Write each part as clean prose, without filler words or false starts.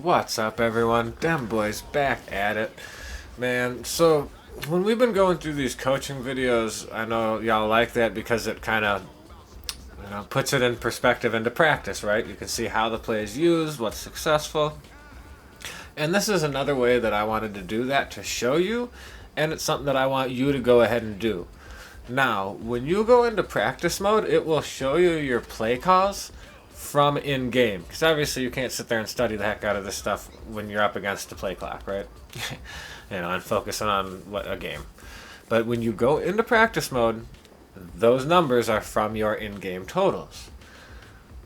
What's up, everyone? Dem Boys back at it, man. So, when we've been going through these coaching videos, I know y'all like that because it kind of puts it in perspective into practice, right? You can see how the play is used, what's successful. And this is another way that I wanted to do that to show you, and it's something that I want you to go ahead and do. Now, when you go into practice mode, it will show you your play calls from in game. Because obviously, you can't sit there and study the heck out of this stuff when you're up against the play clock, right? And focusing on a game. But when you go into practice mode, those numbers are from your in game totals.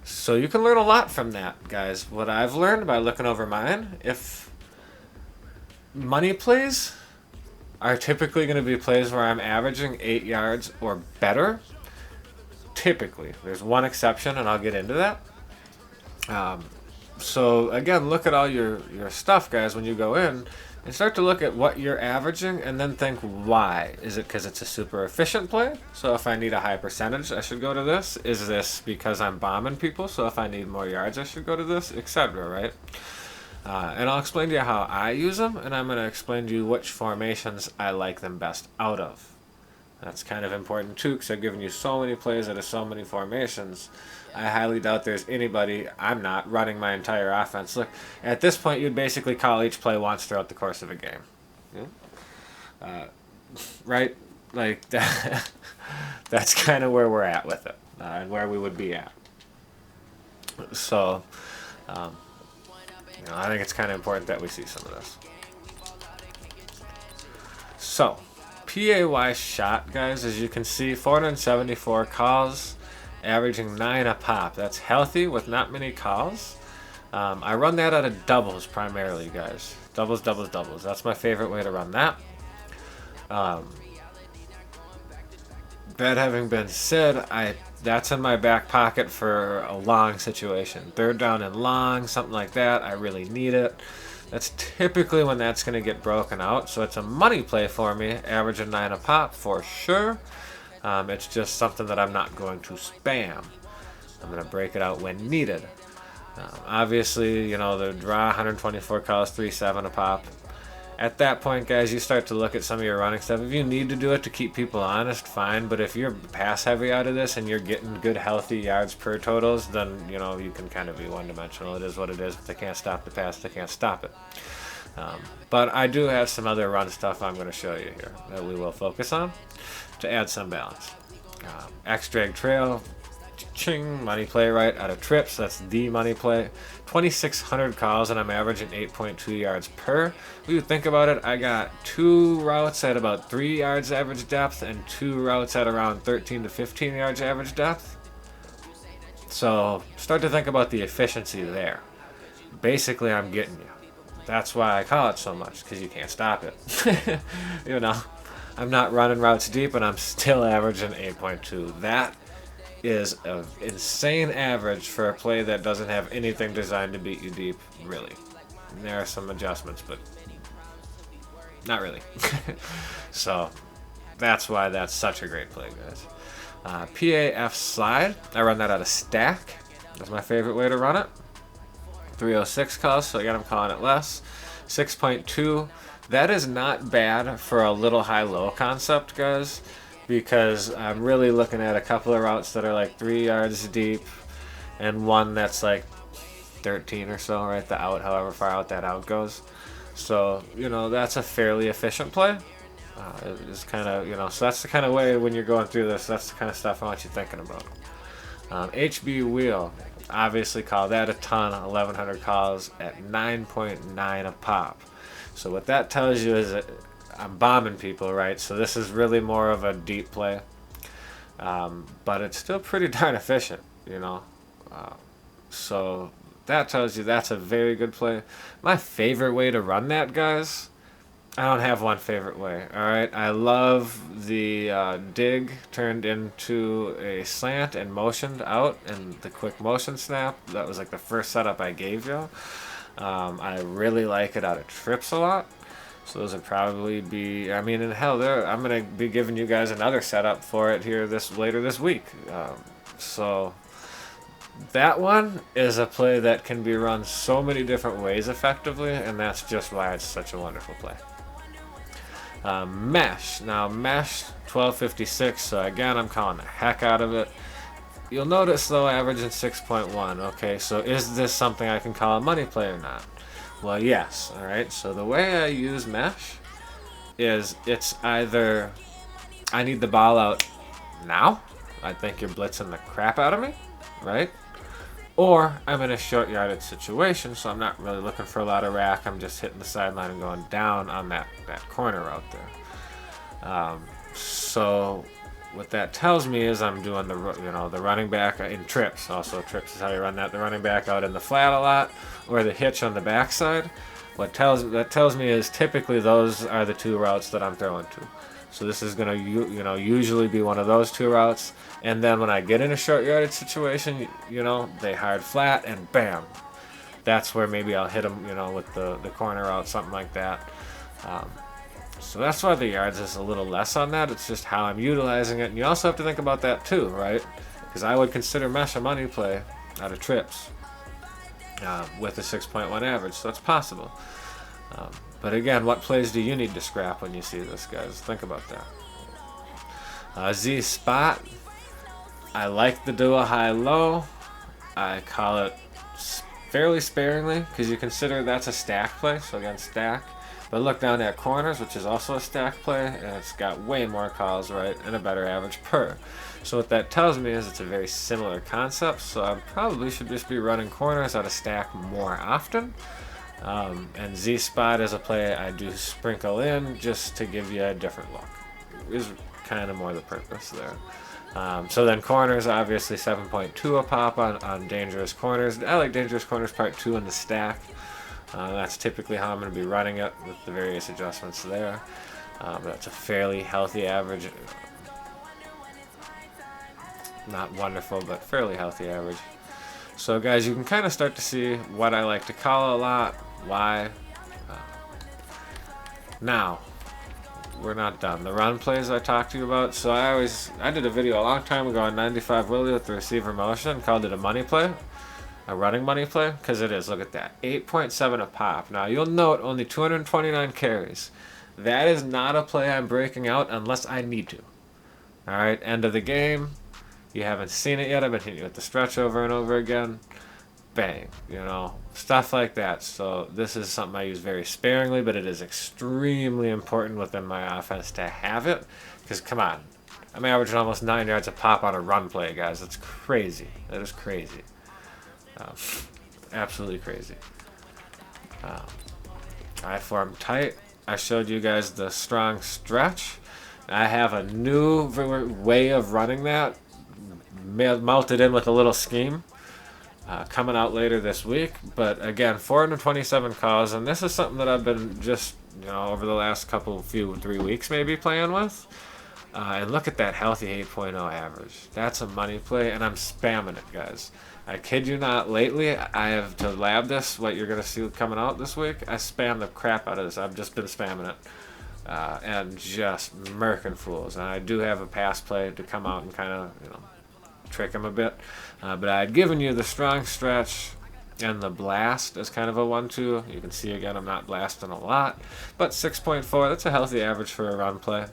So you can learn a lot from that, guys. What I've learned by looking over mine, if money plays are typically going to be plays where I'm averaging 8 yards or better. Typically. There's one exception, and I'll get into that. So, again, look at all your stuff, guys, when you go in, and start to look at what you're averaging, and then think, why? Is it because it's a super efficient play? So if I need a high percentage, I should go to this. Is this because I'm bombing people? So if I need more yards, I should go to this, etc., right? And I'll explain to you how I use them, and I'm going to explain to you which formations I like them best out of. That's kind of important too, because I've given you so many plays out of so many formations. I highly doubt there's anybody, I'm not, running my entire offense. Look, at this point, you'd basically call each play once throughout the course of a game. Yeah? Right? Like, that's kind of where we're at with it, and where we would be at. So, I think it's kind of important that we see some of this. So, PAY shot, guys, as you can see, 474 calls, averaging 9 a pop. That's healthy with not many calls. I run that out of doubles primarily, guys. Doubles, doubles, doubles. That's my favorite way to run that. That having been said, that's in my back pocket for a long situation. Third down and long, something like that. I really need it. That's typically when that's going to get broken out. So it's a money play for me, averaging 9 a pop for sure. It's just something that I'm not going to spam. I'm going to break it out when needed. Obviously, the draw 124 calls, 3-7 a pop. At that point, guys, you start to look at some of your running stuff. If you need to do it to keep people honest, fine. But if you're pass heavy out of this and you're getting good, healthy yards per totals, then, you can kind of be one-dimensional. It is what it is. If they can't stop the pass, they can't stop it. But I do have some other run stuff I'm going to show you here that we will focus on to add some balance. X-drag trail, ching, money play right out of trips. That's the money play. 2,600 calls, and I'm averaging 8.2 yards per. When you think about it, I got 2 routes at about 3 yards average depth and 2 routes at around 13 to 15 yards average depth. So start to think about the efficiency there. Basically, I'm getting you. That's why I call it so much, because you can't stop it. I'm not running routes deep, and I'm still averaging 8.2. That is an insane average for a play that doesn't have anything designed to beat you deep, really. And there are some adjustments, but not really. So that's why that's such a great play, guys. PAF slide, I run that out of stack. That's my favorite way to run it. 306 calls, so again, I'm calling it less. 6.2, that is not bad for a little high-low concept, guys, because I'm really looking at a couple of routes that are like 3 yards deep and one that's like 13 or so, right? The out, however far out that out goes. So, that's a fairly efficient play. It's kind of, so that's the kind of way when you're going through this, that's the kind of stuff I want you thinking about. HB wheel, obviously call that a ton, 1,100 calls at 9.9 a pop. So what that tells you is that I'm bombing people, right? So this is really more of a deep play. But it's still pretty darn efficient, So that tells you that's a very good play. My favorite way to run that, guys, I don't have one favorite way, all right? I love the dig turned into a slant and motioned out, and the quick motion snap. That was like the first setup I gave you. I really like it out of trips a lot. So those would probably be, and hell, I'm going to be giving you guys another setup for it here later this week. So That one is a play that can be run so many different ways effectively, and that's just why it's such a wonderful play. Mesh. Now, Mesh 1256, so again, I'm calling the heck out of it. You'll notice, though, averaging 6.1. Okay, so is this something I can call a money play or not? Well, yes. All right, so the way I use Mesh is it's either I need the ball out now, I think you're blitzing the crap out of me, right? Or I'm in a short yardage situation, so I'm not really looking for a lot of rack. I'm just hitting the sideline and going down on that corner out there. So what that tells me is I'm doing the running back in trips. Also, trips is how you run that. The running back out in the flat a lot, or the hitch on the backside. What that tells me is typically those are the two routes that I'm throwing to. So this is gonna usually be one of those two routes. And then when I get in a short yardage situation, they hard flat and bam, that's where maybe I'll hit them, with the corner out, something like that. So that's why the yards is a little less on that. It's just how I'm utilizing it. And you also have to think about that too, right? Because I would consider Mesh a money play out of trips with a 6.1 average, so it's possible. But again, what plays do you need to scrap when you see this, guys? Think about that. Z spot. I like the dual high-low. I call it fairly sparingly because you consider that's a stack play, so again, stack. But look down at corners, which is also a stack play, and it's got way more calls, right, and a better average per. So what that tells me is it's a very similar concept, so I probably should just be running corners out of stack more often. And Z-Spot is a play I do sprinkle in just to give you a different look. Is kind of more the purpose there. So then corners, obviously 7.2 a pop on dangerous corners. I like dangerous corners part 2 in the stack. That's typically how I'm going to be running it with the various adjustments there. That's a fairly healthy average. Not wonderful, but fairly healthy average. So guys, you can kind of start to see what I like to call a lot, why. Now, we're not done. The run plays I talked to you about. So I did a video a long time ago on 95 Willie with the receiver motion, called it a money play. A running money play, because it is. Look at that, 8.7 a pop. Now you'll note only 229 carries. That is not a play I'm breaking out unless I need to. All right, end of the game. You haven't seen it yet. I've been hitting you with the stretch over and over again. Bang, stuff like that. So this is something I use very sparingly, but it is extremely important within my offense to have it. Because come on, I'm averaging almost 9 yards a pop on a run play, guys. That's crazy. That is crazy. Absolutely crazy. I form tight. I showed you guys the strong stretch. I have a new way of running that, melted in with a little scheme, coming out later this week. But again, 427 calls, and this is something that I've been just over the last 3 weeks maybe playing with. And look at that healthy 8.0 average. That's a money play, and I'm spamming it, guys. I kid you not, lately, I have to lab this, what you're going to see coming out this week. I spam the crap out of this. I've just been spamming it. And just murking fools. And I do have a pass play to come out and kind of, trick him a bit. But I had given you the strong stretch and the blast as kind of a 1-2. You can see, again, I'm not blasting a lot. But 6.4, that's a healthy average for a run play.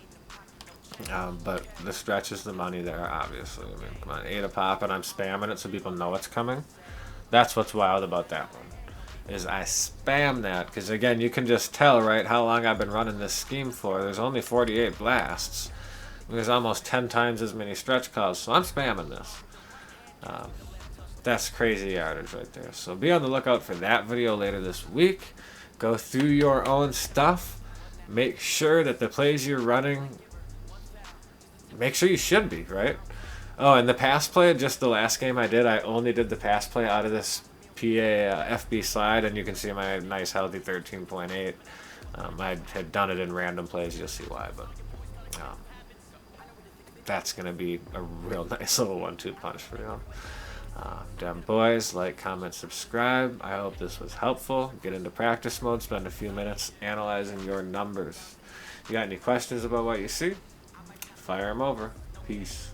But the stretch is the money there, obviously. I mean, come on, 8 a pop, and I'm spamming it so people know it's coming. That's what's wild about that one, is I spam that, because again, you can just tell, right, how long I've been running this scheme for. There's only 48 blasts. There's almost 10 times as many stretch calls, so I'm spamming this. That's crazy yardage right there. So be on the lookout for that video later this week. Go through your own stuff. Make sure that the plays you're running, make sure you should be, right? Oh, and the pass play, just the last game I did, I only did the pass play out of this PA FB slide, and you can see my nice healthy 13.8. I had done it in random plays, you'll see why, but that's going to be a real nice little 1-2 punch for you. Damn boys, like, comment, subscribe. I hope this was helpful. Get into practice mode, spend a few minutes analyzing your numbers. You got any questions about what you see? Fire them over. Peace.